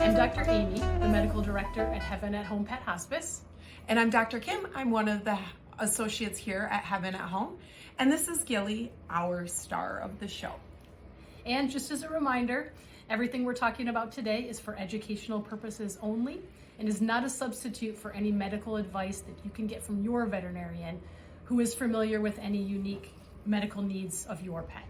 I'm Dr. Amy, the Medical Director at Heaven at Home Pet Hospice. And I'm Dr. Kim. I'm one of the associates here at Heaven at Home. And this is Gilly, our star of the show. And just as a reminder, everything we're talking about today is for educational purposes only and is not a substitute for any medical advice that you can get from your veterinarian who is familiar with any unique medical needs of your pet.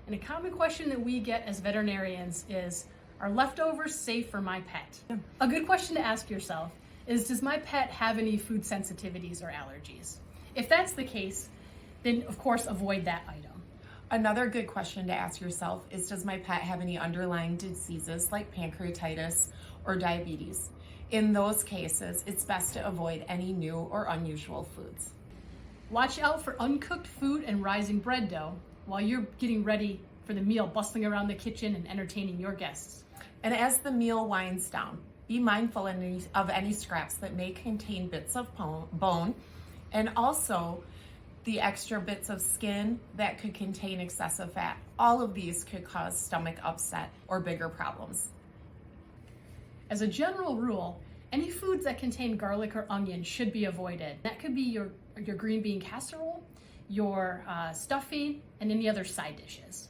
And a common question that we get as veterinarians is, are leftovers safe for my pet? A good question to ask yourself is, does my pet have any food sensitivities or allergies? If that's the case, then of course avoid that item. Another good question to ask yourself is, does my pet have any underlying diseases like pancreatitis or diabetes? In those cases, it's best to avoid any new or unusual foods. Watch out for uncooked food and rising bread dough while you're getting ready for the meal, bustling around the kitchen and entertaining your guests. And as the meal winds down, be mindful of any scraps that may contain bits of bone, and also the extra bits of skin that could contain excessive fat. All of these could cause stomach upset or bigger problems. As a general rule, any foods that contain garlic or onion should be avoided. That could be your green bean casserole, your stuffing, and any other side dishes.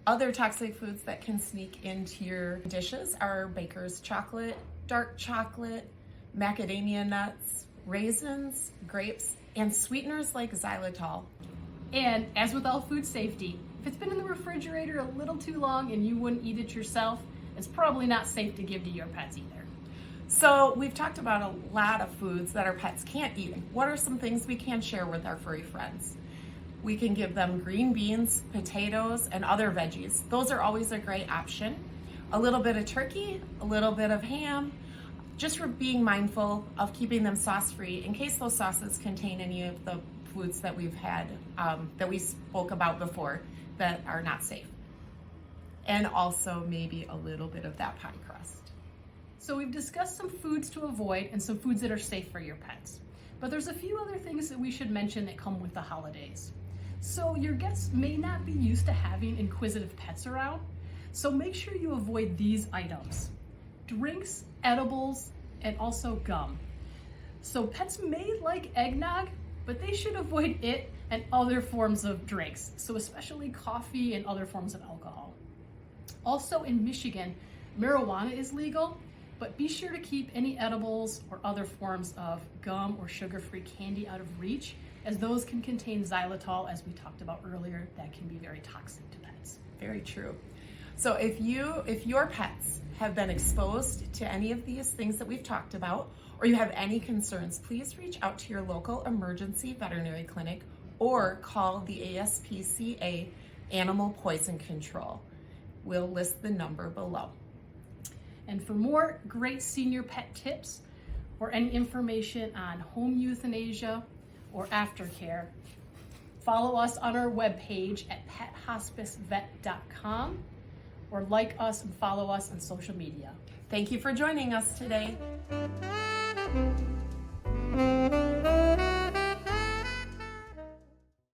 Other toxic foods that can sneak into your dishes are baker's chocolate, dark chocolate, macadamia nuts, raisins, grapes, and sweeteners like xylitol. And as with all food safety, if it's been in the refrigerator a little too long and you wouldn't eat it yourself, it's probably not safe to give to your pets either. So we've talked about a lot of foods that our pets can't eat. What are some things we can share with our furry friends? We can give them green beans, potatoes, and other veggies. Those are always a great option. A little bit of turkey, a little bit of ham, just for being mindful of keeping them sauce-free in case those sauces contain any of the foods that we've had, that we spoke about before, that are not safe. And also maybe a little bit of that pie crust. So we've discussed some foods to avoid and some foods that are safe for your pets. But there's a few other things that we should mention that come with the holidays. So your guests may not be used to having inquisitive pets around, so make sure you avoid these items: drinks, edibles, and also gum. So pets may like eggnog, but they should avoid it and other forms of drinks, so especially coffee and other forms of alcohol. Also in Michigan, marijuana is legal, but be sure to keep any edibles or other forms of gum or sugar-free candy out of reach, as those can contain xylitol, as we talked about earlier, that can be very toxic to pets. Very true. So if your pets have been exposed to any of these things that we've talked about, or you have any concerns, please reach out to your local emergency veterinary clinic or call the ASPCA Animal Poison Control. We'll list the number below. And for more great senior pet tips or any information on home euthanasia or aftercare, follow us on our webpage at pethospicevet.com or like us and follow us on social media. Thank you for joining us today.